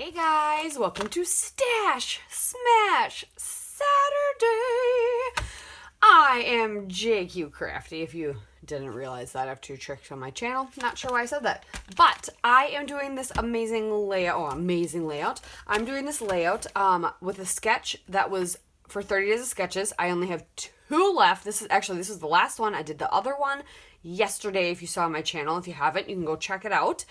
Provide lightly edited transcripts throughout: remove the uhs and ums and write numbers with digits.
Hey guys, welcome to Stash Smash Saturday. I am JQ Crafty, if you didn't realize that after you tricked on my channel. Not sure why I said that. But I am doing this amazing layout. I'm doing this layout with a sketch that was for 30 days of sketches. I only have 2 left. This is the last one. I did the other one yesterday if you saw my channel. If you haven't, you can go check it out.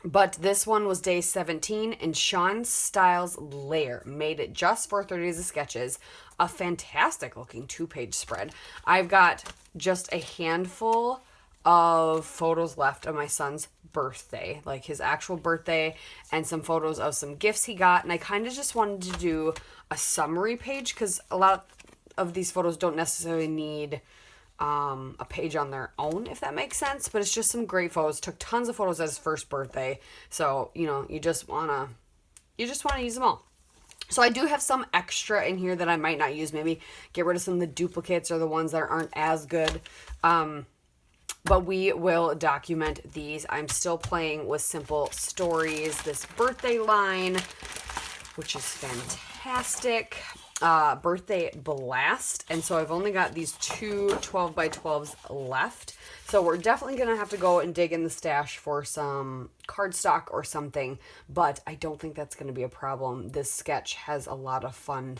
But this one was day 17, and Sean Styles Layer made it just for 30 days of sketches. A fantastic looking 2-page spread. I've got just a handful of photos left of my son's birthday, like his actual birthday, and some photos of some gifts he got. And I kind of just wanted to do a summary page because a lot of these photos don't necessarily need a page on their own, if that makes sense, but it's just some great photos. Took tons of photos at his first birthday, so you just wanna use them all. So I do have some extra in here that I might not use. Maybe get rid of some of the duplicates or the ones that aren't as good, but we will document these. I'm still playing with Simple Stories, this birthday line, which is fantastic. Birthday Blast, and so I've only got these 2 12x12s left, so we're definitely gonna have to go and dig in the stash for some cardstock or something, but I don't think that's gonna be a problem. This sketch has a lot of fun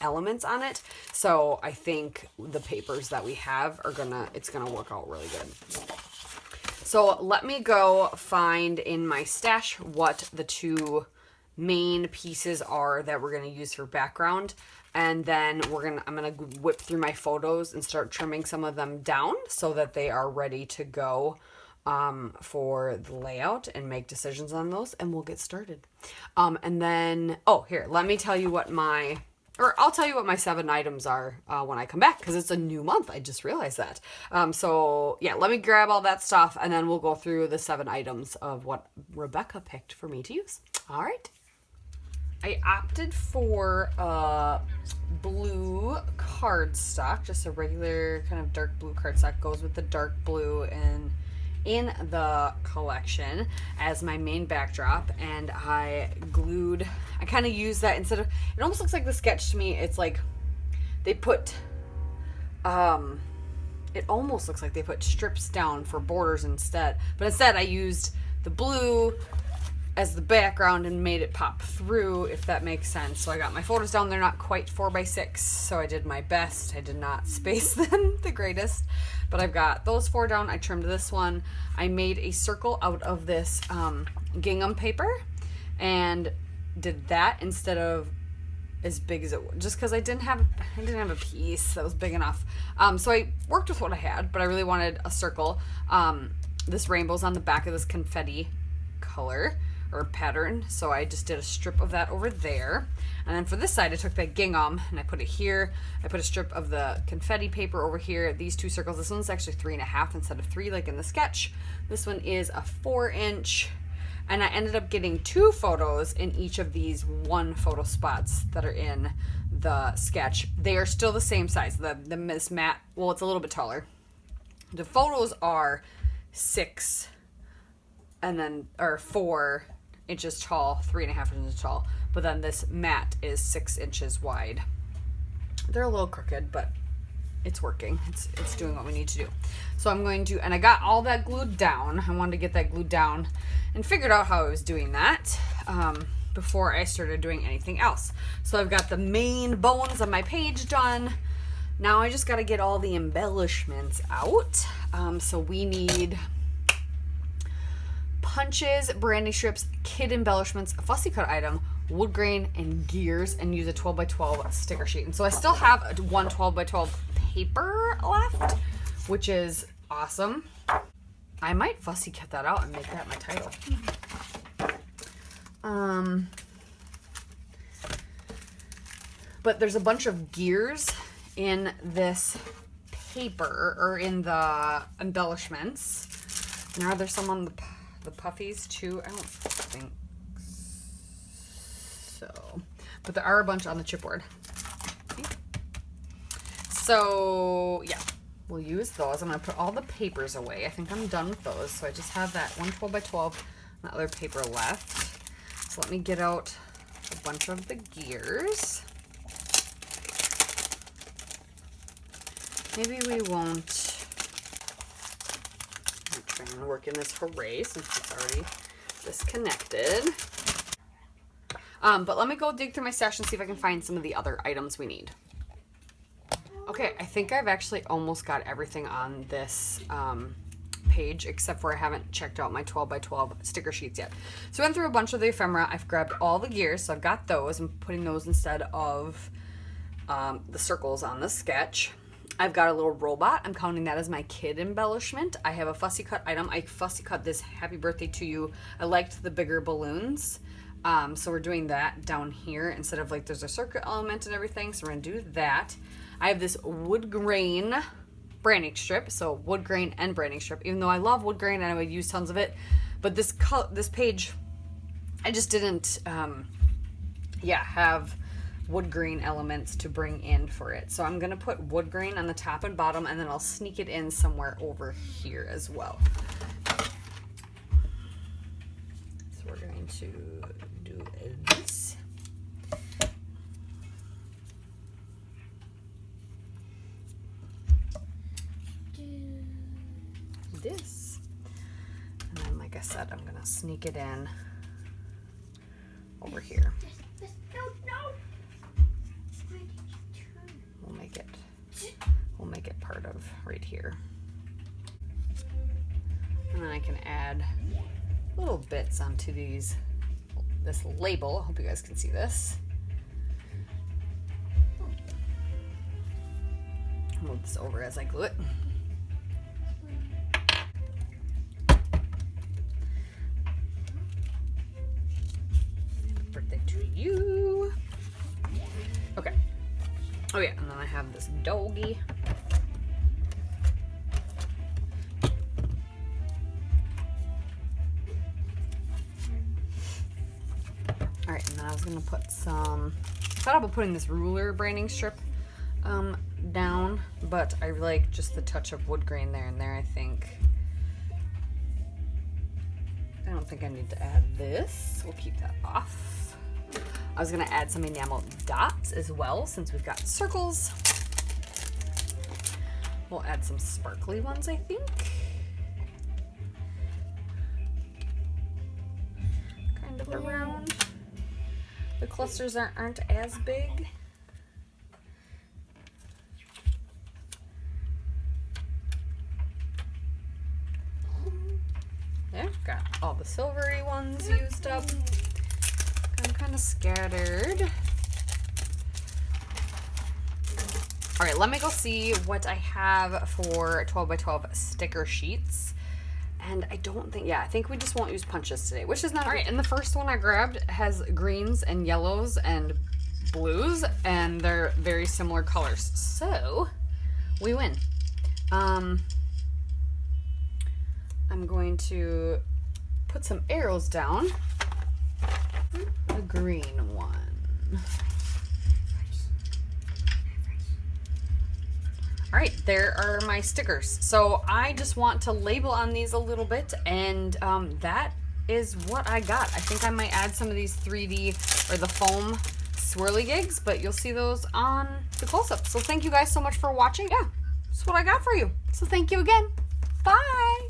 elements on it, so I think the papers that we have it's gonna work out really good. So let me go find in my stash what the 2 main pieces are that we're going to use for background, and then I'm going to whip through my photos and start trimming some of them down so that they are ready to go for the layout and make decisions on those, and we'll get started. And then here, let me tell you I'll tell you what my 7 items are when I come back, because it's a new month. I just realized that. So yeah, let me grab all that stuff, and then we'll go through the 7 items of what Rebecca picked for me to use. All right. I opted for blue cardstock, just a regular kind of dark blue cardstock. Goes with the dark blue in the collection as my main backdrop, and I kind of use that instead of, it almost looks like the sketch to me, it's like they put, it almost looks like they put strips down for borders instead, but instead I used the blue as the background and made it pop through, if that makes sense. So I got my photos down. They're not quite 4x6, so I did my best. I did not space them the greatest, but I've got those 4 down. I trimmed this one. I made a circle out of this gingham paper and did that instead of as big as it was, just because I didn't have a piece that was big enough. So I worked with what I had, but I really wanted a circle. This rainbow's on the back of this confetti color or pattern, so I just did a strip of that over there. And then for this side, I took that gingham and I put it here. I put a strip of the confetti paper over here. These 2 circles, this one's actually 3.5 instead of 3 like in the sketch. This one is a 4-inch, and I ended up getting 2 photos in each of these 1 photo spots that are in the sketch. They are still the same size. The Miss Matte, well, it's a little bit taller. The photos are 6 and then, or 4 inches tall, 3.5 inches tall, but then this mat is 6 inches wide. They're a little crooked, but it's working. It's doing what we need to do. So I'm going to, and I got all that glued down. I wanted to get that glued down and figured out how I was doing that before I started doing anything else. So I've got the main bones of my page done. Now I just got to get all the embellishments out. So we need punches, branding strips, kid embellishments, a fussy cut item, wood grain, and gears, and use a 12x12 sticker sheet. And so I still have 1 12x12 paper left, which is awesome. I might fussy cut that out and make that my title. But there's a bunch of gears in this paper, or in the embellishments. And are there some on the puffies too? I don't think so, but there are a bunch on the chipboard. So yeah, we'll use those. I'm gonna put all the papers away. I think I'm done with those. So I just have that 1 12x12 other paper left. So let me get out a bunch of the gears. Maybe we won't. I'm trying to work in this hooray since it's already disconnected. But let me go dig through my stash and see if I can find some of the other items we need. Okay, I think I've actually almost got everything on this page, except for I haven't checked out my 12 by 12 sticker sheets yet. So I went through a bunch of the ephemera. I've grabbed all the gears, so I've got those. I'm putting those instead of the circles on the sketch. I've got a little robot. I'm counting that as my kid embellishment. I have a fussy cut item. I fussy cut this happy birthday to you. I liked the bigger balloons. So we're doing that down here instead of like there's a circuit element and everything. So we're gonna do that. I have this wood grain branding strip. So wood grain and branding strip, even though I love wood grain and I would use tons of it. But this page, I just didn't, have wood grain elements to bring in for it. So I'm gonna put wood grain on the top and bottom, and then I'll sneak it in somewhere over here as well. So we're going to do this. This. And then, like I said, I'm gonna sneak it in over here. We'll make it part of right here. And then I can add little bits onto this label. I hope you guys can see this. Move this over as I glue it. Birthday to you. Okay. Oh yeah, and then I have this doggy. All right, and then I was gonna put some, I thought about putting this ruler branding strip down, but I like just the touch of wood grain there and there, I think. I don't think I need to add this. We'll keep that off. I was gonna add some enamel dots as well, since we've got circles. We'll add some sparkly ones, I think. Kind of around. The clusters aren't as big. There, got all the silvery ones used up. I'm kind of scattered. All right, let me go see what I have for 12 by 12 sticker sheets. And I don't think, I think we just won't use punches today, which is not all right. And the first one I grabbed has greens and yellows and blues, and they're very similar colors. So we win. I'm going to put some arrows down. The green one. All right, there are my stickers. So I just want to label on these a little bit, and that is what I got. I think I might add some of these 3D or the foam swirly gigs, but you'll see those on the close-up. So thank you guys so much for watching. Yeah, that's what I got for you. So thank you again. Bye.